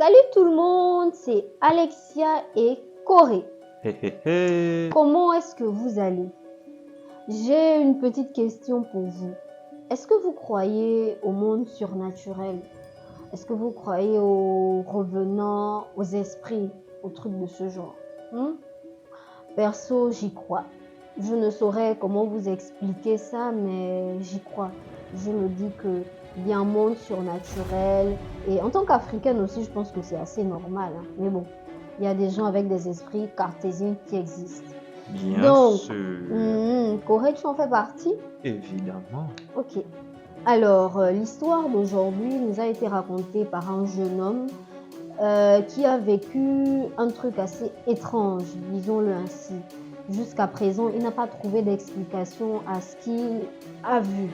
Salut tout le monde, c'est Alexia et Corée. Comment est-ce que vous allez? J'ai une petite question pour vous. Est-ce que vous croyez au monde surnaturel? Est-ce que vous croyez aux revenants, aux esprits, aux trucs de ce genre? Perso, j'y crois. Je ne saurais comment vous expliquer ça, mais j'y crois. Je me dis qu'il y a un monde surnaturel. Et en tant qu'Africaine aussi, je pense que c'est assez normal. Mais bon, il y a des gens avec des esprits cartésiens qui existent. Bien sûr. Corée, tu en fais partie? Évidemment. Ok. Alors, l'histoire d'aujourd'hui nous a été racontée par un jeune homme qui a vécu un truc assez étrange, disons-le ainsi. Jusqu'à présent, il n'a pas trouvé d'explication à ce qu'il a vu.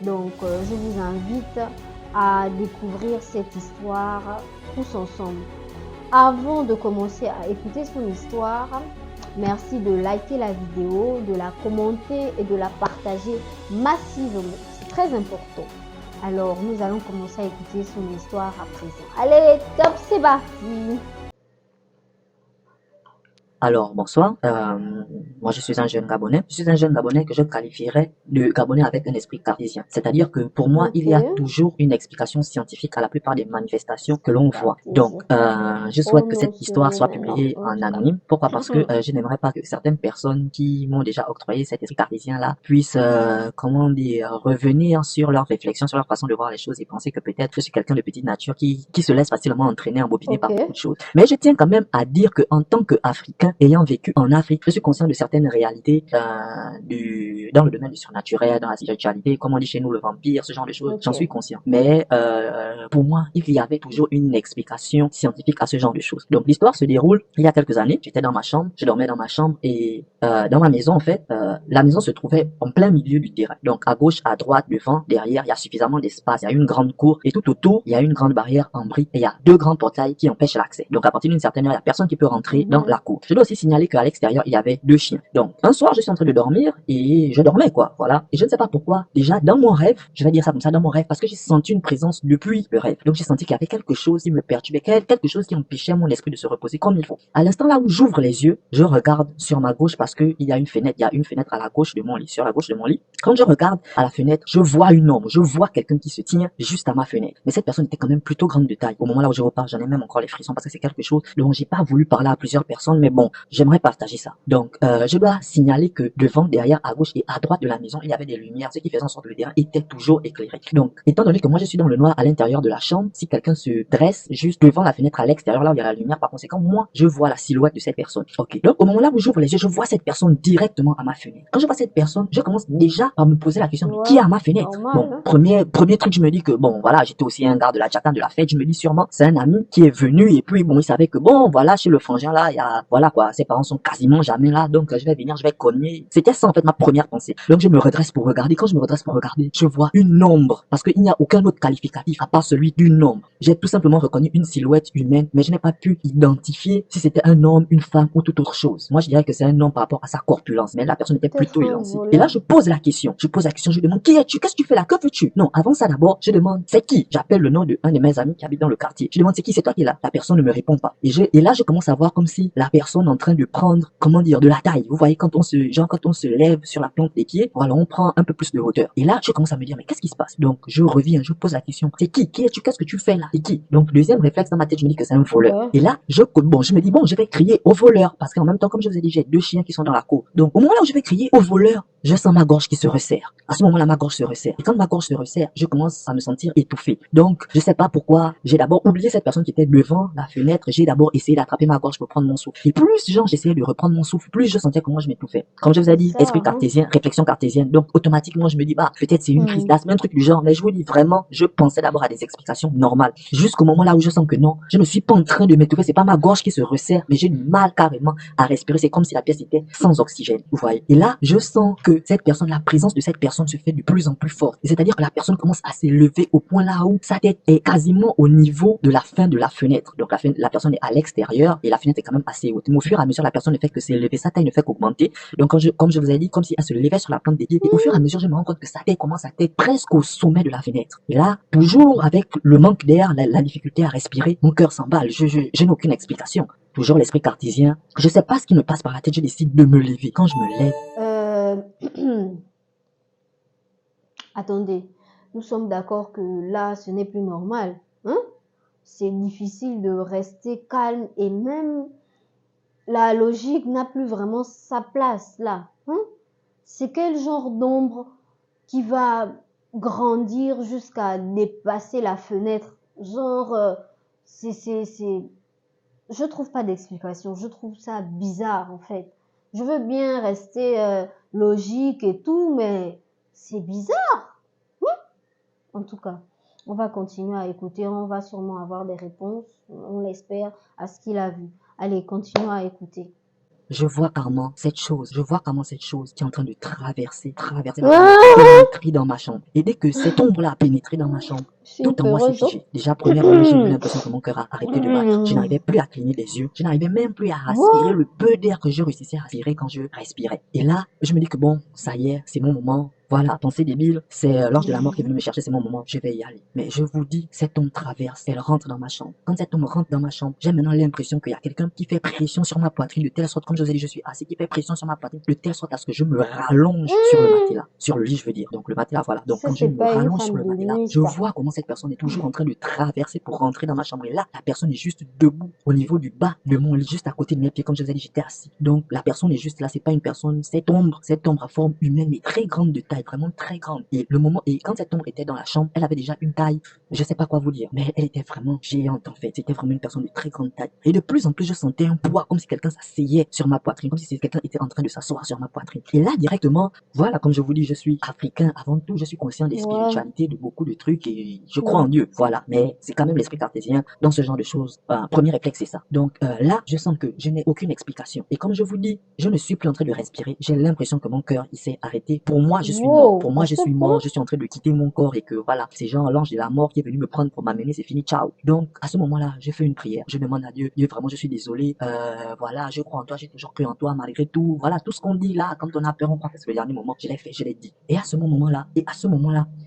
Donc, je vous invite à découvrir cette histoire tous ensemble. Avant de commencer à écouter son histoire, merci de liker la vidéo, de la commenter et de la partager massivement. C'est très important. Alors, nous allons commencer à écouter son histoire à présent. Allez, top, c'est parti! Alors, bonsoir. Moi, je suis un jeune Gabonais. Je suis un jeune Gabonais que je qualifierais de Gabonais avec un esprit cartésien. C'est-à-dire que pour moi, il y a toujours une explication scientifique à la plupart des manifestations que l'on voit. Donc, je souhaite que cette histoire soit publiée en anonyme. Pourquoi? Parce que je n'aimerais pas que certaines personnes qui m'ont déjà octroyé cet esprit cartésien-là puissent, comment dire, revenir sur leurs réflexions, sur leur façon de voir les choses et penser que peut-être je suis quelqu'un de petite nature qui se laisse facilement entraîner, embobiner par beaucoup de choses. Mais je tiens quand même à dire que en tant qu'Africain, ayant vécu en Afrique, je suis conscient de certaines réalités dans le domaine du surnaturel, dans la spiritualité, comme on dit chez nous le vampire, ce genre de choses, j'en suis conscient. Mais pour moi, il y avait toujours une explication scientifique à ce genre de choses. Donc l'histoire se déroule il y a quelques années, j'étais dans ma chambre, je dormais dans ma chambre et dans ma maison en fait, la maison se trouvait en plein milieu du terrain. Donc à gauche, à droite, devant, derrière, il y a suffisamment d'espace, il y a une grande cour et tout autour, il y a une grande barrière en briques et il y a deux grands portails qui empêchent l'accès. Donc à partir d'une certaine heure, il y a personne qui peut rentrer dans la cour. Je dois aussi signaler qu'à l'extérieur, il y avait deux chiens. Donc, un soir, je suis en train de dormir et je dormais, quoi. Voilà. Et je ne sais pas pourquoi. Déjà, dans mon rêve, je vais dire ça comme ça, dans mon rêve, parce que j'ai senti une présence depuis le rêve. Donc, j'ai senti qu'il y avait quelque chose qui me perturbait, quelque chose qui empêchait mon esprit de se reposer comme il faut. À l'instant là où j'ouvre les yeux, je regarde sur ma gauche parce que il y a une fenêtre à la gauche de mon lit, sur la gauche de mon lit. Quand je regarde à la fenêtre, je vois une ombre, je vois quelqu'un qui se tient juste à ma fenêtre. Mais cette personne était quand même plutôt grande de taille. Au moment là où je repars, j'en ai même encore les frissons parce que c'est quelque chose dont j'ai pas voulu parler à plusieurs personnes, mais bon, j'aimerais partager ça. Donc, je dois signaler que devant, derrière, à gauche et à droite de la maison, il y avait des lumières, ce qui faisait en sorte que le terrain était toujours éclairé. Donc, étant donné que moi je suis dans le noir à l'intérieur de la chambre, si quelqu'un se dresse juste devant la fenêtre à l'extérieur, là où il y a la lumière, par conséquent, moi, je vois la silhouette de cette personne. Ok. Donc, au moment là où j'ouvre les yeux, je vois cette personne directement à ma fenêtre. Quand je vois cette personne, je commence déjà par me poser la question, mais qui est à ma fenêtre? Bon, premier truc, je me dis que bon, voilà, j'étais aussi un gars de la Tchatan de la fête, je me dis sûrement, c'est un ami qui est venu et puis bon, il savait que bon, voilà, chez le frangin là, il y a, voilà quoi, ses parents sont quasiment jamais là, donc je vais venir, je vais cogner. C'était ça en fait ma première pensée. Donc je me redresse pour regarder. Quand je me redresse pour regarder, je vois une ombre, parce qu'il n'y a aucun autre qualificatif à part celui d'une ombre. J'ai tout simplement reconnu une silhouette humaine, mais je n'ai pas pu identifier si c'était un homme, une femme ou toute autre chose. Moi je dirais que c'est un homme par rapport à sa corpulence, mais la personne était plutôt élancée. Et là je pose la question, je lui demande qui es-tu, qu'est-ce que tu fais là, que veux-tu? Non, avant ça d'abord, je demande c'est qui? J'appelle le nom de un de mes amis qui habite dans le quartier. Je demande c'est qui, c'est toi qui es là? La personne ne me répond pas. Et là je commence à voir comme si la personne en train de prendre, comment dire, de la taille. Vous voyez, quand on se lève sur la plante des pieds, voilà, on prend un peu plus de hauteur. Et là, je commence à me dire, mais qu'est-ce qui se passe? Donc, je reviens, je pose la question, c'est qui? Qui es-tu? Qu'est-ce que tu fais là? C'est qui? Donc, deuxième réflexe dans ma tête, je me dis que c'est un voleur. Et là, je me dis, bon, je vais crier au voleur. Parce qu'en même temps, comme je vous ai dit, j'ai deux chiens qui sont dans la cour. Donc, au moment là où je vais crier au voleur, je sens ma gorge qui se resserre. À ce moment-là, ma gorge se resserre. Et quand ma gorge se resserre, je commence à me sentir étouffé. Donc, je sais pas pourquoi, j'ai d'abord oublié cette personne qui était devant la fenêtre. J'ai d'abord essayé d'attraper ma gorge pour prendre mon souffle. Et plus, j'essayais de reprendre mon souffle, plus je sentais comment je m'étouffais. Comme je vous ai dit, esprit cartésien, réflexion cartésienne. Donc, automatiquement, je me dis, bah, peut-être c'est une crise d'asthme, un truc du genre. Mais je vous dis vraiment, je pensais d'abord à des explications normales. Jusqu'au moment là où je sens que non, je ne suis pas en train de m'étouffer. C'est pas ma gorge qui se resserre, mais j'ai du mal carrément à respirer. C'est comme si la pièce était sans oxygène. Vous voyez. Et là, je sens que cette personne, la présence de cette personne se fait de plus en plus forte. C'est-à-dire que la personne commence à s'élever au point là où sa tête est quasiment au niveau de la fin de la fenêtre. Donc, la personne est à l'extérieur et la fenêtre est quand même assez haute. Mais fur et à mesure, la personne ne fait que s'élever, sa taille ne fait qu'augmenter. Donc, comme je vous ai dit, comme si elle se levait sur la plante des pieds. Et au fur et à mesure, je me rends compte que sa tête commence à être presque au sommet de la fenêtre. Et là, toujours avec le manque d'air, la difficulté à respirer, mon cœur s'emballe. Je n'ai aucune explication. Toujours l'esprit cartésien. Je sais pas ce qui me passe par la tête, je décide de me lever. Quand je me lève... Attendez, nous sommes d'accord que là, ce n'est plus normal. Hein? C'est difficile de rester calme et même la logique n'a plus vraiment sa place là. Hein? C'est quel genre d'ombre qui va grandir jusqu'à dépasser la fenêtre? Genre, je trouve pas d'explication. Je trouve ça bizarre en fait. Je veux bien rester logique et tout, mais c'est bizarre. Oui. En tout cas, on va continuer à écouter. On va sûrement avoir des réponses, on l'espère, à ce qu'il a vu. Allez, continuons à écouter. Je vois carrément cette chose qui est en train de traverser pénétrer dans ma chambre. Et dès que cette ombre-là a pénétré dans ma chambre, tout en moi s'est figé. Déjà, premièrement, j'ai eu l'impression que mon cœur a arrêté de battre. Je n'arrivais plus à cligner des yeux. Je n'arrivais même plus à aspirer le peu d'air que je réussissais à aspirer quand je respirais. Et là, je me dis que bon, ça y est, c'est mon moment. Voilà, pensée débile, c'est l'ange de la mort qui est venu me chercher, c'est mon moment, je vais y aller. Mais je vous dis, cette ombre traverse, elle rentre dans ma chambre. Quand cette ombre rentre dans ma chambre, j'ai maintenant l'impression qu'il y a quelqu'un qui fait pression sur ma poitrine, de telle sorte, comme je vous ai dit, je suis assis, qui fait pression sur ma poitrine, de telle sorte à ce que je me rallonge sur le matelas, sur le lit, je veux dire. Donc le matelas, voilà. Donc Ça, quand je c'est me pas une rallonge sur femme le de matelas, nuit, je ça. vois comment cette personne est toujours en train de traverser pour rentrer dans ma chambre. Et là, la personne est juste debout, au niveau du bas de mon lit, juste à côté de mes pieds, comme je vous ai dit, j'étais assis. Donc la personne est juste là, c'est pas une personne, cette ombre à forme humaine, mais très grande de taille, vraiment très grande. Et quand cette ombre était dans la chambre, elle avait déjà une taille, je sais pas quoi vous dire, mais elle était vraiment géante en fait. C'était vraiment une personne de très grande taille. Et de plus en plus, je sentais un poids, comme si quelqu'un s'asseyait sur ma poitrine, comme si quelqu'un était en train de s'asseoir sur ma poitrine. Et là, directement, voilà, comme je vous dis, je suis africain avant tout, je suis conscient des spiritualités, de beaucoup de trucs et je crois en Dieu, voilà. Mais c'est quand même l'esprit cartésien dans ce genre de choses. Premier réflexe, c'est ça. Donc là, je sens que je n'ai aucune explication. Et comme je vous dis, je ne suis plus en train de respirer. J'ai l'impression que mon cœur, il s'est arrêté. Pour moi, je suis mort. Pour moi, je suis mort. Je suis en train de quitter mon corps et que voilà, c'est genre l'ange de la mort qui est venu me prendre pour m'amener, c'est fini, ciao. Donc, à ce moment-là, je fais une prière. Je demande à Dieu, Dieu, vraiment, je suis désolé. Voilà, je crois en toi, j'ai toujours cru en toi, malgré tout. Voilà, tout ce qu'on dit là, quand on a peur, on croit que c'est le dernier moment. Je l'ai fait, je l'ai dit. Et à ce moment-là,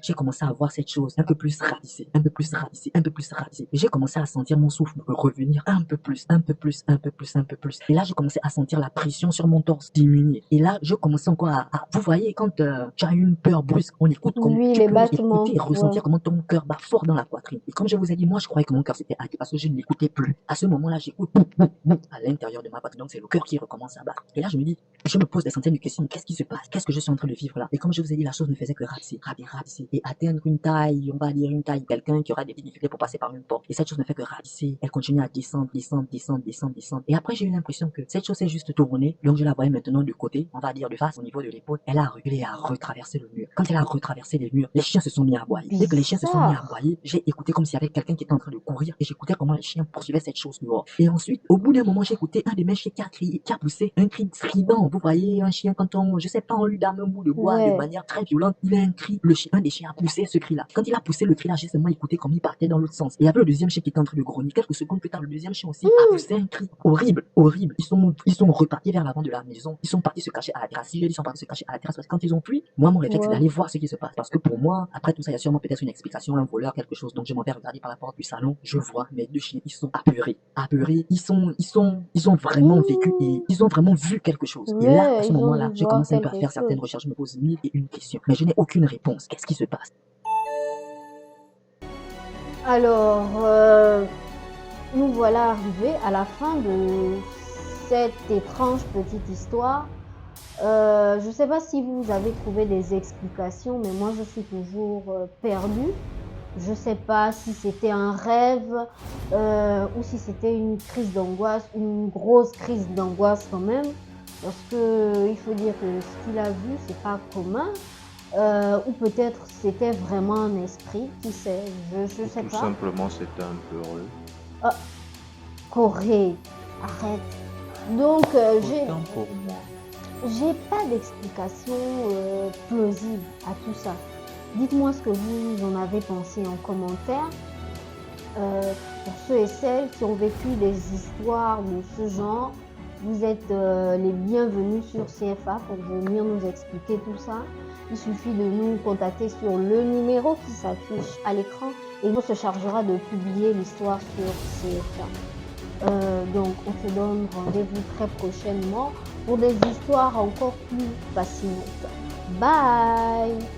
j'ai commencé à voir cette chose un peu plus radicée, un peu plus radicée, un peu plus radicée. Et j'ai commencé à sentir mon souffle revenir un peu plus, un peu plus, un peu plus, un peu plus. Et là, j'ai commencé à sentir la pression sur mon torse diminuer. Et là, je commençais encore vous voyez, quand tu as une peur brusque, on écoute comme Oui, tu les peux battements. écouter et ressentir comment ton cœur bat fort dans la poitrine. Et comme je vous ai dit, moi, je croyais que mon cœur s'était arrêté parce que je ne l'écoutais plus. À ce moment-là, j'écoute à l'intérieur de ma poitrine. Donc, c'est le cœur qui recommence à battre. Et là, je me dis, je me pose des centaines de questions. Qu'est-ce qui se passe? Qu'est-ce que je suis en train de vivre là? Et comme je vous ai dit, la chose ne faisait que ratisser et atteindre une taille, on va dire une taille, quelqu'un qui aura des difficultés pour passer par une porte. Et cette chose ne fait que ratisser. Elle continue à descendre, descendre, descendre, descendre, descendre. Et après, j'ai eu l'impression que cette chose s'est juste tournée. Donc, je la voyais maintenant de côté, on va dire de face, au niveau de l'épaule. Elle a reculé et a retraversé le mur. Quand elle a retraversé les murs, les chiens se sont mis à aboyer. Dès que les chiens se sont mis à aboyer, j'ai écouté comme s'il y avait quelqu'un qui était en train de courir et j'écoutais comment les chiens poursuivaient cette chose dehors. Et ensuite, au bout d'un moment, j'ai écouté un de mes chiens qui a crié, qui a poussé un cri strident. Vous voyez, un chien, quand je sais pas, on lui donne un bout de bois de manière très violente, il a un cri, un des chiens a poussé ce cri-là. Quand il a poussé le cri-là, j'ai seulement écouté comme il partait dans l'autre sens. Et il y avait le deuxième chien qui était en train de grogner. Quelques secondes plus tard, le deuxième chien aussi a poussé un cri horrible, horrible. Ils sont repartis vers l'avant de la maison. Ils sont partis se cacher à la terrasse. Ils sont partis se cacher à la terrasse parce que quand ils ont fui, moi, mon réflexe, c'est d'aller voir ce qui se passe. Parce que pour moi, après tout ça, il y a sûrement peut-être une explication, un voleur, quelque chose. Donc, je m'en vais regarder par la porte du salon. Je vois mes deux chiens. Ils sont apeurés. Ils ont vraiment vécu et ils ont vraiment vu quelque chose. Et là, à ce moment-là, je commence un peu à faire certaines recherches. Je me pose mille et une questions. Mais je n'ai aucune réponse. Qu'est-ce qui se passe? Alors, nous voilà arrivés à la fin de cette étrange petite histoire. Je ne sais pas si vous avez trouvé des explications, mais moi je suis toujours perdue. Je ne sais pas si c'était un rêve ou si c'était une crise d'angoisse, une grosse crise d'angoisse quand même, parce que il faut dire que ce qu'il a vu, c'est pas commun. Ou peut-être c'était vraiment un esprit, qui sait, je sais pas. Tout simplement, c'était un peureux. Ah, Corée, arrête. Donc, Autant pour moi. j'ai pas d'explication plausible à tout ça. Dites-moi ce que vous en avez pensé en commentaire. Pour ceux et celles qui ont vécu des histoires de ce genre, vous êtes les bienvenus sur CFA pour venir nous expliquer tout ça. Il suffit de nous contacter sur le numéro qui s'affiche à l'écran et on se chargera de publier l'histoire sur CFA. Donc on se donne rendez-vous très prochainement pour des histoires encore plus fascinantes. Bye!